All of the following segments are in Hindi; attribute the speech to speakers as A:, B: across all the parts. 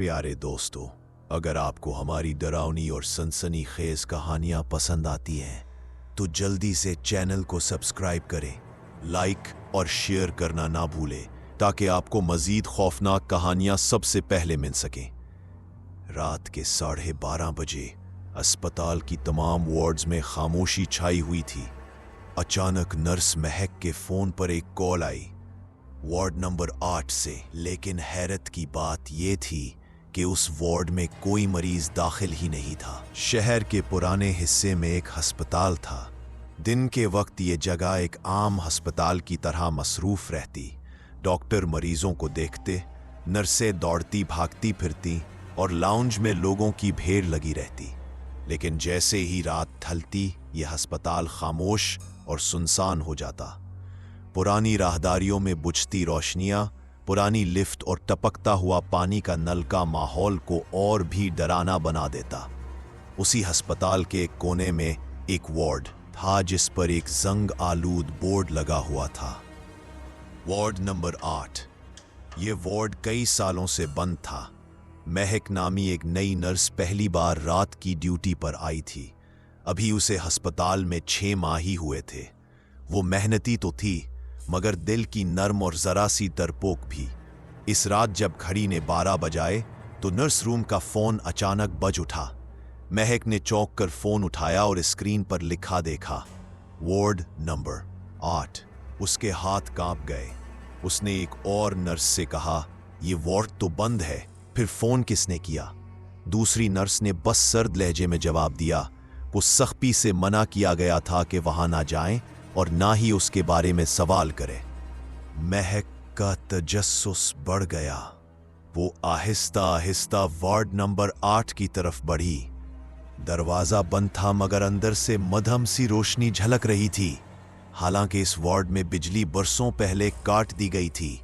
A: प्यारे दोस्तों, अगर आपको हमारी डरावनी और सनसनीखेज कहानियां पसंद आती हैं तो जल्दी से चैनल को सब्सक्राइब करें, लाइक और शेयर करना ना भूलें ताकि आपको मजीद खौफनाक कहानियां सबसे पहले मिल सकें। रात के 12:30 बजे अस्पताल की तमाम वार्ड्स में खामोशी छाई हुई थी। अचानक नर्स महक के फोन पर एक कॉल आई, वार्ड नंबर 8 से। लेकिन हैरत की बात यह थी कि उस वार्ड में कोई मरीज दाखिल ही नहीं था। शहर के पुराने हिस्से में एक अस्पताल था। दिन के वक्त ये जगह एक आम अस्पताल की तरह मसरूफ रहती। डॉक्टर मरीजों को देखते, नर्सें दौड़ती भागती फिरती और लाउंज में लोगों की भीड़ लगी रहती। लेकिन जैसे ही रात ढलती, यह अस्पताल खामोश और सुनसान हो जाता। पुरानी राहदारियों में बुझती रोशनियां, पुरानी लिफ्ट और टपकता हुआ पानी का नल का माहौल को और भी डरावना बना देता। उसी अस्पताल के एक कोने में एक वार्ड था जिस पर एक जंग आलूद बोर्ड लगा हुआ था, वार्ड नंबर 8। ये वार्ड कई सालों से बंद था। महक नामी एक नई नर्स पहली बार रात की ड्यूटी पर आई थी। अभी उसे अस्पताल में 6 माह ही हुए थे। वो मेहनती तो थी मगर दिल की नर्म और जरा सी डरपोक भी। इस रात जब घड़ी ने 12 बजाए तो नर्स रूम का फोन अचानक बज उठा। महक ने चौंक कर फोन उठाया और स्क्रीन पर लिखा देखा, वार्ड नंबर 8। उसके हाथ कांप गए। उसने एक और नर्स से कहा, ये वार्ड तो बंद है, फिर फोन किसने किया? दूसरी नर्स ने बस सर्द लहजे में जवाब दिया, वो सख्ती से मना किया गया था कि वहां ना जाएं और ना ही उसके बारे में सवाल करें। महक का तजस्सुस बढ़ गया। वो आहिस्ता आहिस्ता वार्ड नंबर 8 की तरफ बढ़ी। दरवाजा बंद था मगर अंदर से मध्यम सी रोशनी झलक रही थी। हालांकि इस वार्ड में बिजली बरसों पहले काट दी गई थी।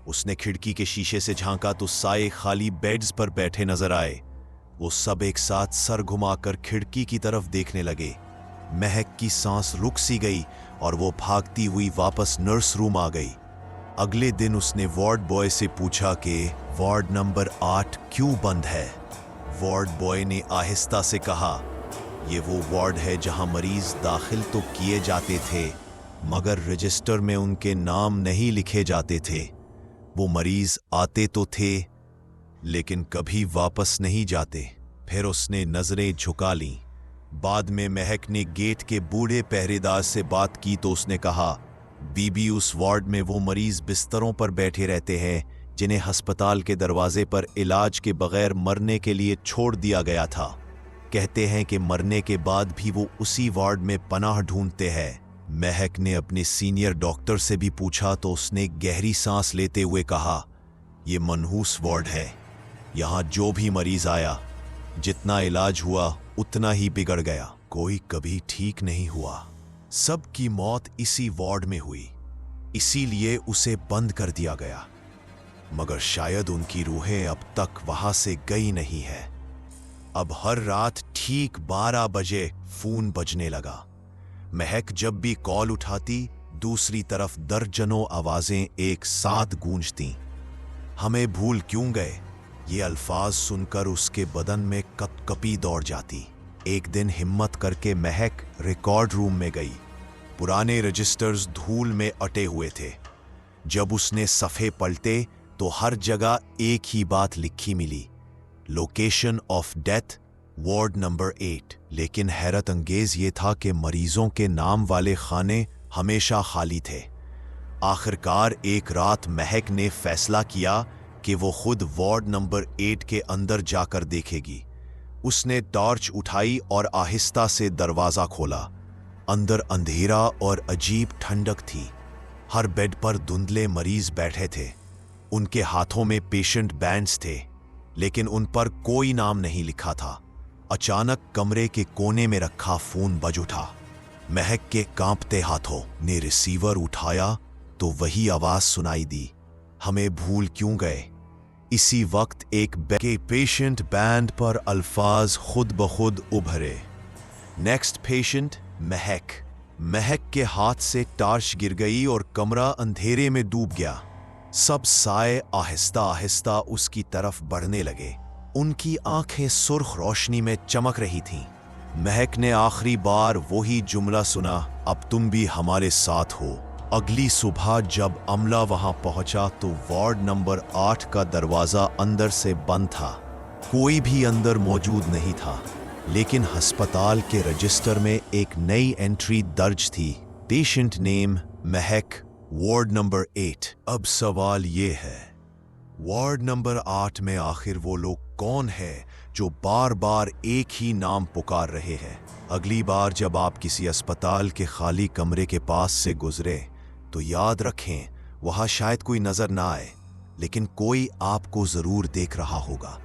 A: उसने खिड़की के शीशे से झांका तो साए खाली बेड्स पर बैठे नजर आए। वो सब एक साथ सर घुमाकर खिड़की की तरफ देखने लगे। महक की सांस रुक सी गई और वो भागती हुई वापस नर्स रूम आ गई। अगले दिन उसने वार्ड बॉय से पूछा कि वार्ड नंबर 8 क्यों बंद है। वार्ड बॉय ने आहिस्ता से कहा, ये वो वार्ड है जहां मरीज दाखिल तो किए जाते थे मगर रजिस्टर में उनके नाम नहीं लिखे जाते थे। वो मरीज आते तो थे लेकिन कभी वापस नहीं जाते। फिर उसने नजरें झुका लीं। बाद में महक ने गेट के बूढ़े पहरेदार से बात की तो उसने कहा, बीबी, उस वार्ड में वो मरीज बिस्तरों पर बैठे रहते हैं जिन्हें अस्पताल के दरवाजे पर इलाज के बगैर मरने के लिए छोड़ दिया गया था। कहते हैं कि मरने के बाद भी वो उसी वार्ड में पनाह ढूंढते हैं। महक ने अपने सीनियर डॉक्टर से भी पूछा तो उसने गहरी सांस लेते हुए कहा, ये मनहूस वार्ड है। यहाँ जो भी मरीज आया, जितना इलाज हुआ उतना ही बिगड़ गया। कोई कभी ठीक नहीं हुआ। सबकी मौत इसी वार्ड में हुई, इसीलिए उसे बंद कर दिया गया। मगर शायद उनकी रूहें अब तक वहां से गई नहीं है। अब हर रात ठीक 12 बजे फोन बजने लगा। महक जब भी कॉल उठाती, दूसरी तरफ दर्जनों आवाजें एक साथ गूंजती। हमें भूल क्यों गए, ये अल्फाज सुनकर उसके बदन में कपकपी दौड़ जाती। एक दिन हिम्मत करके महक रिकॉर्ड रूम में गई। पुराने रजिस्टर्स धूल में अटे हुए थे। जब उसने सफ़े पलटे तो हर जगह एक ही बात लिखी मिली, location of death ward number 8। लेकिन हैरत अंगेज ये था कि मरीजों के नाम वाले खाने हमेशा खाली थे। आखिरकार एक रात महक ने फैसला किया कि वो खुद वार्ड नंबर 8 के अंदर जाकर देखेगी। उसने टॉर्च उठाई और आहिस्ता से दरवाजा खोला। अंदर अंधेरा और अजीब ठंडक थी। हर बेड पर धुंधले मरीज बैठे थे। उनके हाथों में पेशेंट बैंड्स थे लेकिन उन पर कोई नाम नहीं लिखा था। अचानक कमरे के कोने में रखा फोन बज उठा। महक के कांपते हाथों ने रिसीवर उठाया तो वही आवाज सुनाई दी, हमें भूल क्यों गए। इसी वक्त एक के पेशेंट बैंड पर अल्फाज खुद ब खुद उभरे, नेक्स्ट पेशेंट महक। महक के हाथ से टार्च गिर गई और कमरा अंधेरे में डूब गया। सब साए आहिस्ता आहिस्ता उसकी तरफ बढ़ने लगे। उनकी आंखें सुर्ख रोशनी में चमक रही थीं। महक ने आखिरी बार वही जुमला सुना, अब तुम भी हमारे साथ हो। अगली सुबह जब अमला वहां पहुंचा तो वार्ड नंबर 8 का दरवाजा अंदर से बंद था। कोई भी अंदर मौजूद नहीं था, लेकिन अस्पताल के रजिस्टर में एक नई एंट्री दर्ज थी, पेशेंट नेम महक, वार्ड नंबर 8। अब सवाल ये है, वार्ड नंबर 8 में आखिर वो लोग कौन है जो बार बार एक ही नाम पुकार रहे हैं? अगली बार जब आप किसी अस्पताल के खाली कमरे के पास से गुजरे तो याद रखें, वहां शायद कोई नजर ना आए, लेकिन कोई आपको जरूर देख रहा होगा।